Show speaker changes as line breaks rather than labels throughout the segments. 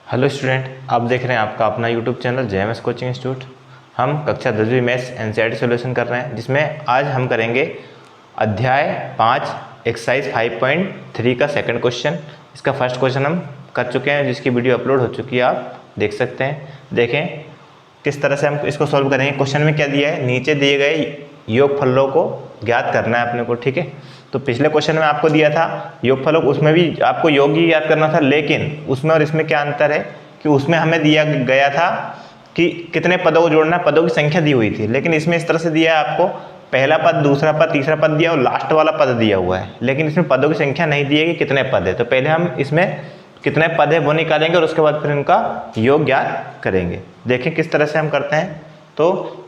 Hello student, आप देख रहे हैं आपका अपना YouTube channel JMS coaching institute. हम कक्षा 10वीं मैथ्स एनसीईआरटी सॉल्यूशन कर रहे हैं, जिसमें आज हम करेंगे अध्याय 5 एक्सरसाइज 5.3 का सेकंड क्वेश्चन। इसका फर्स्ट क्वेश्चन हम कर चुके हैं, जिसकी वीडियो अपलोड हो चुकी है, आप देख सकते हैं। देखें किस तरह से हम इसको सॉल्व करेंगे। क्वेश्चन में क्या दिया है, नीचे दिए गए योगफलों को ज्ञात करना है अपने को, ठीक है। तो पिछले क्वेश्चन में आपको दिया था योगफलों, उसमें भी आपको योग ही याद करना था, लेकिन उसमें और इसमें क्या अंतर है कि उसमें हमें दिया गया था कि कितने पदों को जोड़ना है, पदों की संख्या दी हुई थी। लेकिन इसमें इस तरह से दिया है आपको, पहला पद, दूसरा पद, तीसरा पद दिया और लास्ट वाला पद दिया हुआ है, लेकिन इसमें पदों की संख्या नहीं दी है कि कितने पद है। तो पहले हम इसमें कितने पद है वो निकालेंगे और उसके बाद फिर इनका योग ज्ञात करेंगे। देखें किस तरह से हम करते हैं। तो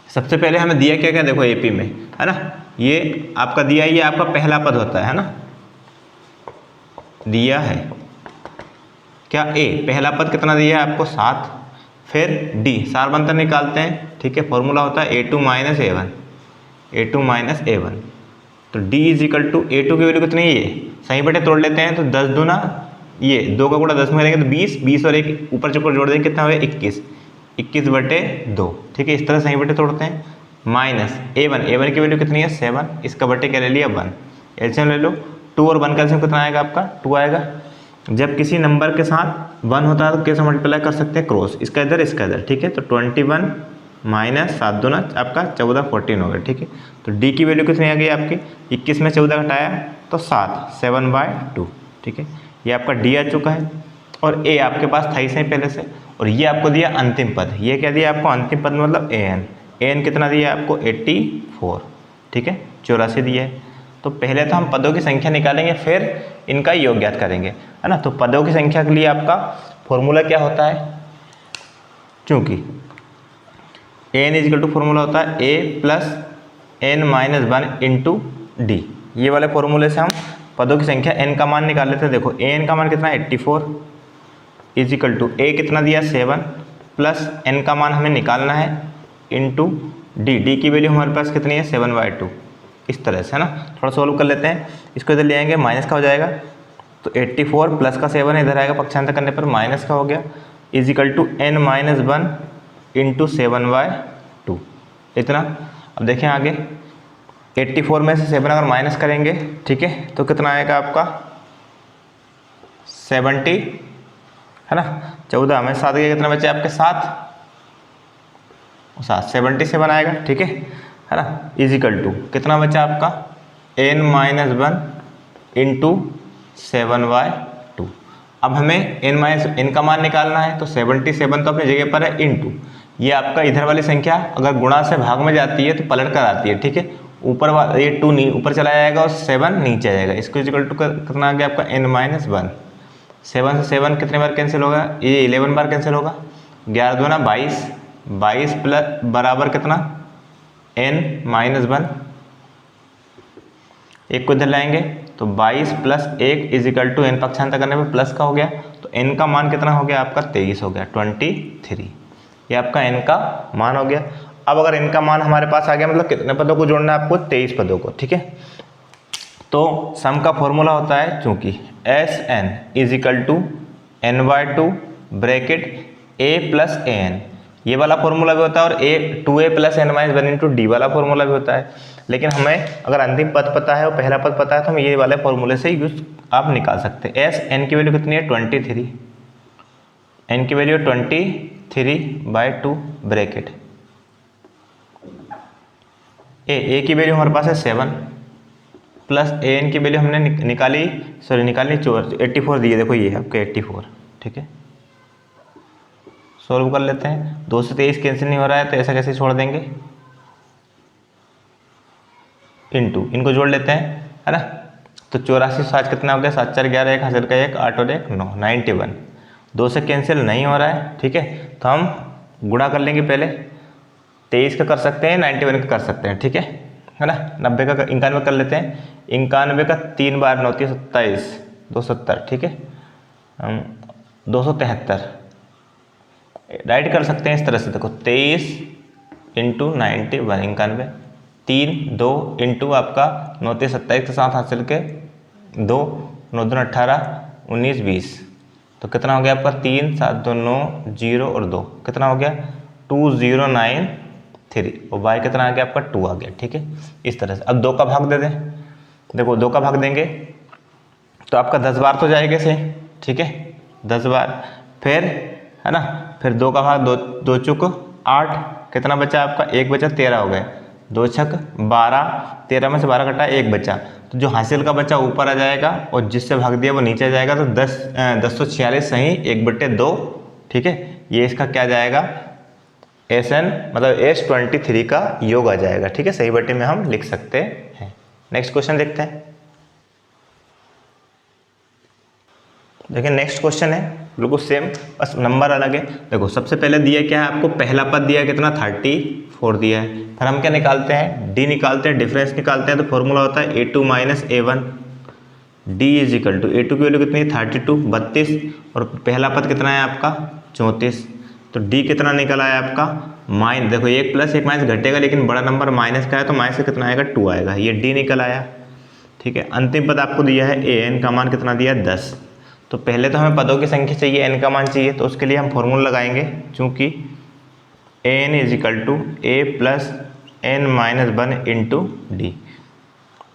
सबसे पहले हमें दिया क्या क्या, देखो एपी में है ना, ये आपका दिया, ये आपका पहला पद होता है ना, दिया है क्या ए, पहला पद कितना दिया है आपको 7। फिर डी, सारबंतर निकालते हैं, ठीक है। फॉर्मूला होता है a2 minus a1, a2 minus a1। तो d is equal to a2 की वैल्यू कितनी है, ये सही बटे तोड़ लेते हैं। तो 10 दूना, ये 2 का गुणा 10 में करेंगे तो 20, 20 और एक ऊपर चुकर जोड़ देंगे, कितना हुआ 21, 21 बटे 2, ठीक है। इस तरह सही बटे तोड़ते हैं। माइनस a1, a1 की वैल्यू कितनी है 7, इसका बटे क्या ले लिया 1, एलसीएम ले लो। 2 और 1 का एलसीएम कितना आएगा आपका 2 आएगा। जब किसी नंबर के साथ 1 होता है तो कैसे मल्टीप्लाई कर सकते हैं, क्रॉस, इसका इधर इसका इधर, ठीक है। तो 21 माइनस 7 दूना आपका 14, 14 हो गया, ठीक है। तो डी की वैल्यू कितनी आ गई आपकी, 21 में 14 घटाया तो 7/2, ठीक है। ये आपका डी आ चुका है और ए आपके पास था ही सही पहले से। और ये आपको दिया अंतिम पद, ये क्या दिया आपको अंतिम पद मतलब एन कितना दिया आपको 84, ठीक है, 84 दिया है। तो पहले तो हम पदों की संख्या निकालेंगे, फिर इनका योग ज्ञात करेंगे, है ना। तो पदों की संख्या के लिए आपका फॉर्मूला क्या होता है, चूंकि एन इजिकल टू फॉर्मूला होता है A plus N minus 1 into D. ये वाले फॉर्मूले से हम पदों की संख्या एन का मान निकाल लेते हैं। देखो एन का मान कितना है 84 इजिकल टू ए कितना दिया 7 प्लस एन का मान हमें निकालना है इंटू डी, डी की वैल्यू हमारे पास कितनी है 7/2। इस तरह से, है ना। थोड़ा सोल्व कर लेते हैं, इसको इधर ले आएंगे, माइनस का हो जाएगा। तो 84 प्लस का 7 इधर आएगा, पक्षांतर करने पर माइनस का हो गया, is equal to n minus 1 into 7/2, इतना। अब देखें आगे, 84 में से 7 अगर माइनस करेंगे, ठीक है, तो कितना आएगा आपका 70, है ना। 14 में 7 के कितना बचे आपके 7, 77 आएगा, ठीक है ना। इजिकल टू कितना बचा आपका n माइनस 1 इंटू 7/2। अब हमें n का मान निकालना है, तो 77 तो अपनी जगह पर है, इंटू ये आपका इधर वाली संख्या अगर गुणा से भाग में जाती है तो पलट कर आती है, ठीक है। ऊपर वाला ये 2 नहीं ऊपर चला जाएगा और 7 नीचे आ जाएगा। इसको इजिकल टू कितना आ गया आपका n माइनस 1। 7 से 7 कितने बार कैंसिल होगा, ये 11 बार कैंसिल होगा। 11 दूना 22, 22 प्लस बराबर कितना n माइनस 1, एक को इधर लाएंगे तो 22 प्लस 1 इजिकल टू n, पक्षांतर करने पर प्लस का हो गया, तो n का मान कितना हो गया आपका 23 हो गया, 23। ये आपका n का मान हो गया। अब अगर n का मान हमारे पास आ गया, मतलब कितने पदों को जोड़ना है आपको 23 पदों को, ठीक है। तो सम का फॉर्मूला होता है, चूंकि Sn is equal to n/2 bracket a plus an, ये वाला फॉर्मूला भी होता है, और 2a plus n minus 1 into D वाला फॉर्मूला भी होता है। लेकिन हमें अगर अंतिम पद पता है और पहला पद पता है तो हम ये वाले फॉर्मूले से यूज आप निकाल सकते हैं। एस एन की वैल्यू कितनी है 23, एन की वैल्यू 23/2 ब्रैकेट ए की वैल्यू हमारे पास है 7 प्लस ए एन की वैल्यू हमने निकाली 84 दी है, देखो ये है आपका 84, ठीक है। सोल्व कर लेते हैं, 2 से 23 कैंसिल नहीं हो रहा है तो ऐसा कैसे छोड़ देंगे, इंटू इनको जोड़ लेते हैं, है ना। तो 84 7 कितना हो गया, 7 4 11, 1 हासिल का 1, 8 और 1 9, 91। 2 से कैंसिल नहीं हो रहा है, ठीक है, तो हम गुणा कर लेंगे। पहले 23 का कर सकते हैं, 91 का कर सकते हैं, ठीक है ना। 90 का 91 कर लेते हैं, 91 का 3 बार 9 3 27, 270, ठीक है। 273 राइट कर सकते हैं इस तरह से, देखो 23 इंटू 91, 91, 3 2 इंटू आपका 9 3 27 के साथ हासिल के 2, 9 2 18, 19 20, तो कितना हो गया आपका 3, 7, 2, 9, 0 और 2, कितना हो गया 2093, और y कितना आ गया आपका 2 आ गया। ठीक है, इस तरह से। अब 2 का भाग दे दें, देखो 2 का भाग देंगे तो आपका 10 बार तो जाएगा सही। ठीक है, 10 बार, फिर है ना, फिर 2 का भाग, 2 चुक 8, कितना बचा आपका 1 बचा, 13 हो गए, 2 छक 12, 13 में से 12 कटा 1 बचा, तो जो हासिल का बच्चा ऊपर आ जाएगा और जिससे भाग दिया वो नीचे आ जाएगा, तो 1046 सही 1/2। ठीक है, ये इसका क्या जाएगा SN मतलब S23 का योग आ जाएगा। ठीक है, सही बट्टे में हम लिख सकते हैं। नेक्स्ट क्वेश्चन देखते हैं। देखिए नेक्स्ट क्वेश्चन है बिल्कुल सेम, बस नंबर अलग है। देखो सबसे पहले दिया क्या है आपको, पहला पद दिया है कितना 34 दिया है। फिर हम क्या निकालते हैं, डी निकालते हैं, डिफरेंस निकालते हैं। तो फॉर्मूला होता है A2 - A1, D is equal to A2 की वैल्यू कितनी है 32 32, और पहला पद कितना है आपका 34। तो डी कितना निकल आया आपका माइनस, देखो 1 + 1 माइनस घटेगा, लेकिन बड़ा नंबर माइनस का है तो माइनस से कितना आएगा 2 आएगा, ये डी निकल आया। ठीक है, अंतिम पद आपको दिया है AN का मान कितना दिया है 10। तो पहले तो हमें पदों की संख्या चाहिए, n का मान चाहिए, तो उसके लिए हम फॉर्मूला लगाएंगे, चूंकि n = A + n - 1 × d,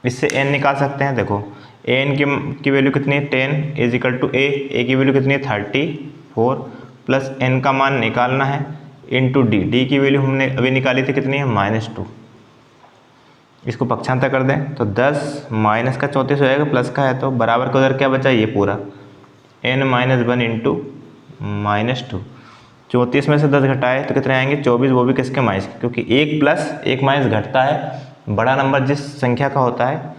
इससे n निकाल सकते हैं। देखो an की वैल्यू कितनी है 10 = a की वैल्यू कितनी है 34 प्लस n का मान निकालना है इंटू d की वैल्यू हमने अभी निकाली थी कितनी है -2। इसको पक्षांतर कर दें तो 10 माइनस का 34 हो जाएगा, प्लस का है तो बराबर का उधर क्या बचा ये पूरा n - 1 × -2। 34 में से 10 घटाए तो कितने आएंगे 24, वो भी किसके माइनस के, क्योंकि 1 + 1 माइनस घटता है। बड़ा नंबर जिस संख्या का होता है,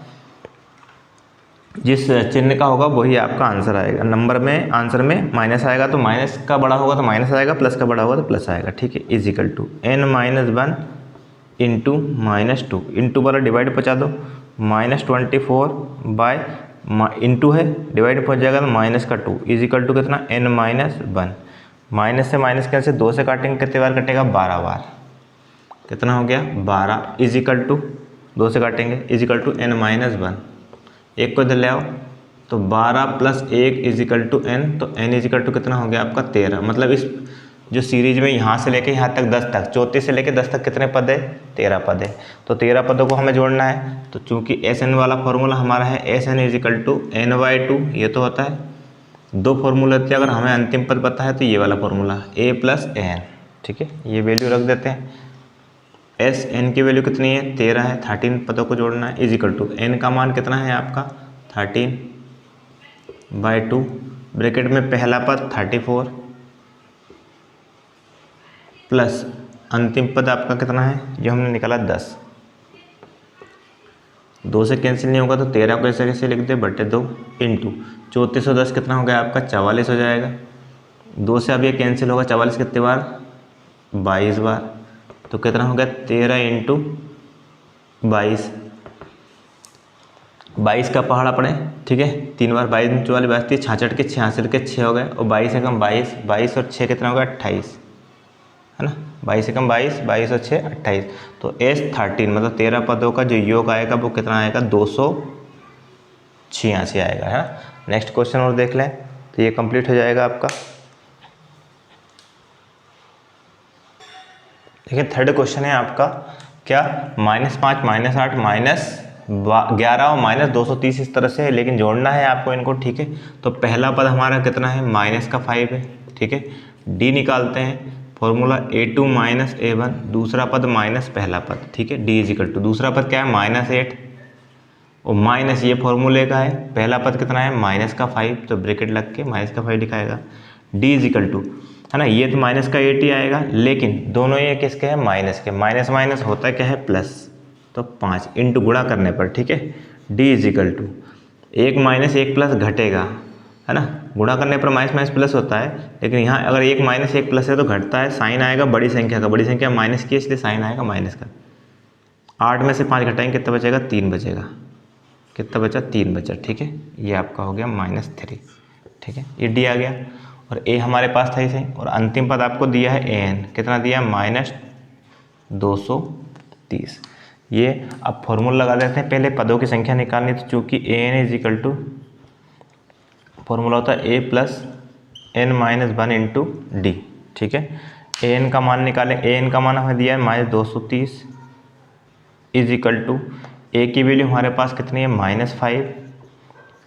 जिस चिन्ह का होगा वही आपका आंसर आएगा। नंबर में आंसर में माइनस आएगा तो माइनस का बड़ा होगा तो माइनस आएगा, प्लस का बड़ा होगा तो प्लस आएगा। ठीक है, is equal to n - 1 × -2 into वाला डिवाइड पहुँचा दो, -24 इंटू है डिवाइड पहुँच जाएगा तो माइनस का 2 इज इक्वल टू कितना n - 1। माइनस से माइनस कैसे 2 से काटेंगे, कितने बार कटेगा 12 बार, कितना हो गया 12 इज इक्वल टू 2 से काटेंगे इज इक्वल टू n - 1। एक को इधर ले आओ तो 12 + 1 इज इक्वल टू n, तो n इज इक्वल टू कितना हो गया आपका 13। मतलब इस जो सीरीज में यहाँ से लेके यहाँ तक 10 तक, 34 से लेके 10 तक कितने पद है 13 पद है। तो 13 पदों को हमें जोड़ना है। तो चूंकि SN वाला फॉर्मूला हमारा है SN = n/2, ये तो होता है 2 फॉर्मूले होते हैं। अगर हमें अंतिम पद पता है तो ये वाला फॉर्मूला A + an। ठीक है, ये वैल्यू रख देते हैं। SN की वैल्यू कितनी है 13 है, 13 पदों को जोड़ना है इज इक्वल टू n का मान कितना है आपका 13/2, ब्रैकेट में पहला पद 34 प्लस अंतिम पद आपका कितना है जो हमने निकाला 10। 2 से कैंसिल नहीं होगा तो 13 को ऐसे कैसे लिख दे /2 इंटू 34 और 10 कितना हो गया आपका 44 हो जाएगा। 2 से अब ये कैंसिल होगा, 44 कितने बार 22 बार, तो कितना हो गया 13 इंटू 22, 22 का पहाड़ा पड़े। ठीक है, 3 बार 22 में 44 22 66 के 66 के 6 हो गए, और 22 से कम 22, 22 और 6 कितना होगा 28, है ना, 22 से कम 22, 22 और 6 28। तो S13 मतलब 13 पदों का जो योग आएगा वो कितना आएगा 286 आएगा, है ना। नेक्स्ट क्वेश्चन और देख लें तो ये कंप्लीट हो जाएगा आपका। देखिए थर्ड क्वेश्चन है आपका क्या -5 -8 -11 और -230 इस तरह से है, लेकिन जोड़ना है आपको इनको। ठीक है, तो पहला पद हमारा कितना है -5 है। ठीक है, डी निकालते हैं, फॉर्मूला A2 - A1, दूसरा पद माइनस पहला पद। ठीक है, डी इज इक्वल टू दूसरा पद क्या है -8 और माइनस ये फॉर्मूले का है, पहला पद कितना है -5, तो ब्रैकेट लग के -5 लिखाएगा। डी इज इक्वल टू, है ना, ये तो -8 ही आएगा, लेकिन दोनों ये किसके हैं माइनस के, माइनस माइनस होता क्या है प्लस, तो 5 इंटू गुणा करने पर। ठीक है, D is equal to 1 - 1 plus घटेगा, है ना, गुणा करने पर माइनस माइनस प्लस होता है, लेकिन यहाँ अगर 1 - 1 प्लस है तो घटता है, साइन आएगा बड़ी संख्या का, बड़ी संख्या माइनस की इसलिए साइन आएगा माइनस का। 8 में से 5 घटाएंगे कितना बचेगा 3 बचेगा, कितना बचा 3 बचा। ठीक है, ये आपका हो गया -3। ठीक है, ये डी आ गया और ए हमारे पास था इसे, और अंतिम पद आपको दिया है an, कितना दिया -230। ये अब फॉर्मूला लगा देते हैं, पहले पदों की संख्या निकालनी, तो चूँकि an is equal to formula होता है A + n minus 1 into D. ठीक है, ए एन का मान निकालें। ए एन का मान हमें दिया है -230 इज इक्वल टू ए की वैल्यू हमारे पास कितनी है -5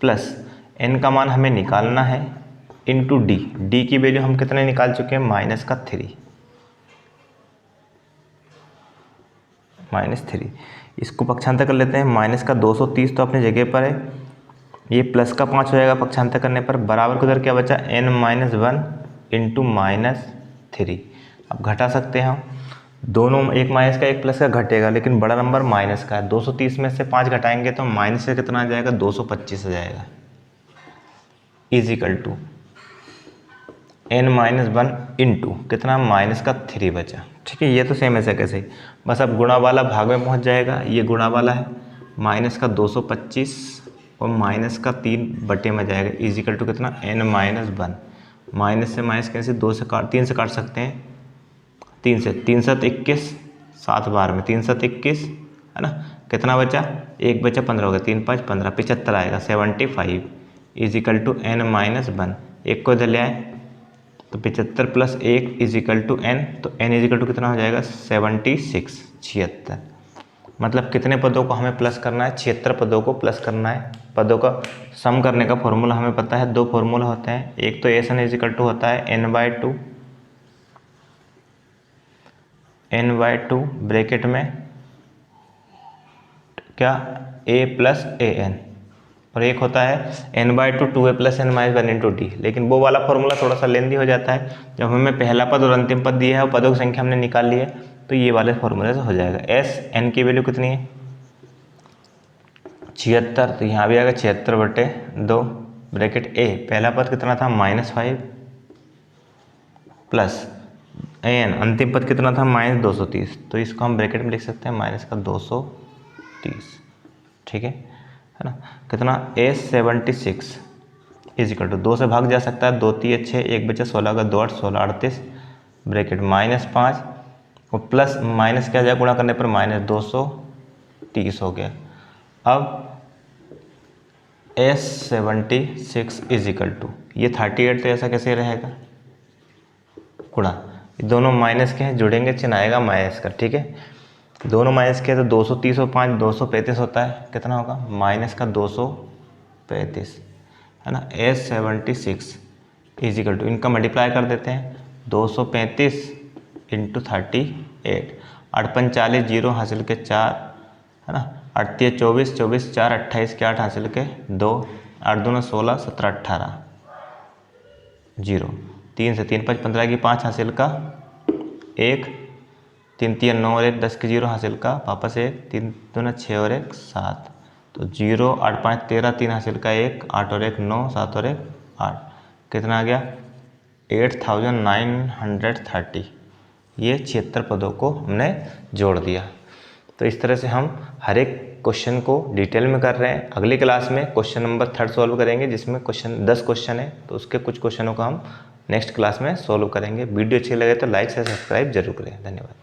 प्लस एन का मान हमें निकालना है इंटू डी। डी की वैल्यू हम कितने निकाल चुके हैं -3। इसको पक्षांतर कर लेते हैं। -230 तो अपनी जगह पर है, ये प्लस का 5 हो जाएगा पक्षांतर करने पर, बराबर को उधर क्या बचा n-1 इंटू -3। अब घटा सकते हैं हम दोनों, एक माइनस का एक प्लस का घटेगा, लेकिन बड़ा नंबर माइनस का है। 230 में से 5 घटाएंगे तो माइनस से कितना आ जाएगा 225 आ जाएगा is equal to n-1 into कितना -3 बचा। ठीक है, ये तो सेम ऐसे कैसे ही, बस अब गुणा वाला भाग में पहुंच जाएगा। ये गुणा वाला है, -225 और -3 बटे में जाएगा इज इक्वल टू कितना n-1। माइनस से माइनस कैसे 3 से काट सकते हैं, 3 से 3 7 21, 7 बार में 3 7 21 है ना। कितना बचा, 1 बचा 15 हो गया, 3 5 15, 75 आएगा 75 इज इक्वल टू n-1। एक को इधर ले आए तो 75 plus 1 is equal to n, तो n इज इक्वल टू कितना हो जाएगा 76। मतलब कितने पदों को हमें प्लस करना है, 76 पदों को प्लस करना है। पदों का सम करने का फॉर्मूला हमें पता है, 2 फॉर्मूला होते हैं। एक तो S N is equal to होता है n/2 ब्रैकेट में क्या a प्लस ए एन, और एक होता है n/2 2a plus n-1 into D. लेकिन वो वाला फॉर्मूला थोड़ा सा लेंदी हो जाता है। जब हमें पहला पद और अंतिम पद दिया है और पदों की संख्या हमने निकाल ली है, तो ये वाले फॉर्मूले से हो जाएगा। एस एन की वैल्यू कितनी है 76, तो यहाँ भी आएगा 76/2 ब्रैकेट ए, पहला पद कितना था -5 प्लस एन, अंतिम पद कितना था -230, तो इसको हम ब्रैकेट में लिख सकते हैं -230। ठीक है ना। कितना A76 इज इक्वल टू 2 से भाग जा सकता है, 2 3 6, 1 बचा 16 का 2 8 16 38 ब्रैकेट -5 और प्लस माइनस क्या जाए गुणा करने पर -230 हो गया। अब S76 इज इक्वल टू ये 38, तो ऐसा कैसे रहेगा गुणा, दोनों माइनस के हैं, जुड़ेंगे चिन्ह आएगा माइनस का। ठीक है, दोनों माइनस के तो 230 और 5 235 होता है, कितना होगा -235 है ना। S76 इज इक्वल टू इनका मल्टीप्लाई कर देते हैं, 235 इंटू 38, 8 5 40 जीरो हासिल के 4 है ना, 8 3 24 24 4 28 के 8 हासिल के 2, 8 2 16 17 18 जीरो, 3 से 3 5 15 की 5 हासिल का 1, 3 3 9 और 1 10 के 0 हासिल का वापस 1, 3 2 6 और 1 7, तो 0 8 5 13 3 हासिल का 1, 8 और 1 9 7 और 1 8, कितना आ गया 8930। ये 76 पदों को हमने जोड़ दिया। तो इस तरह से हम हर एक क्वेश्चन को डिटेल में कर रहे हैं। अगली क्लास में क्वेश्चन नंबर 3 सॉल्व करेंगे, जिसमें 10 क्वेश्चन है, तो उसके कुछ क्वेश्चनों को हम नेक्स्ट क्लास में सॉल्व करेंगे। वीडियो अच्छी लगे तो लाइक से सब्सक्राइब जरूर करें। धन्यवाद।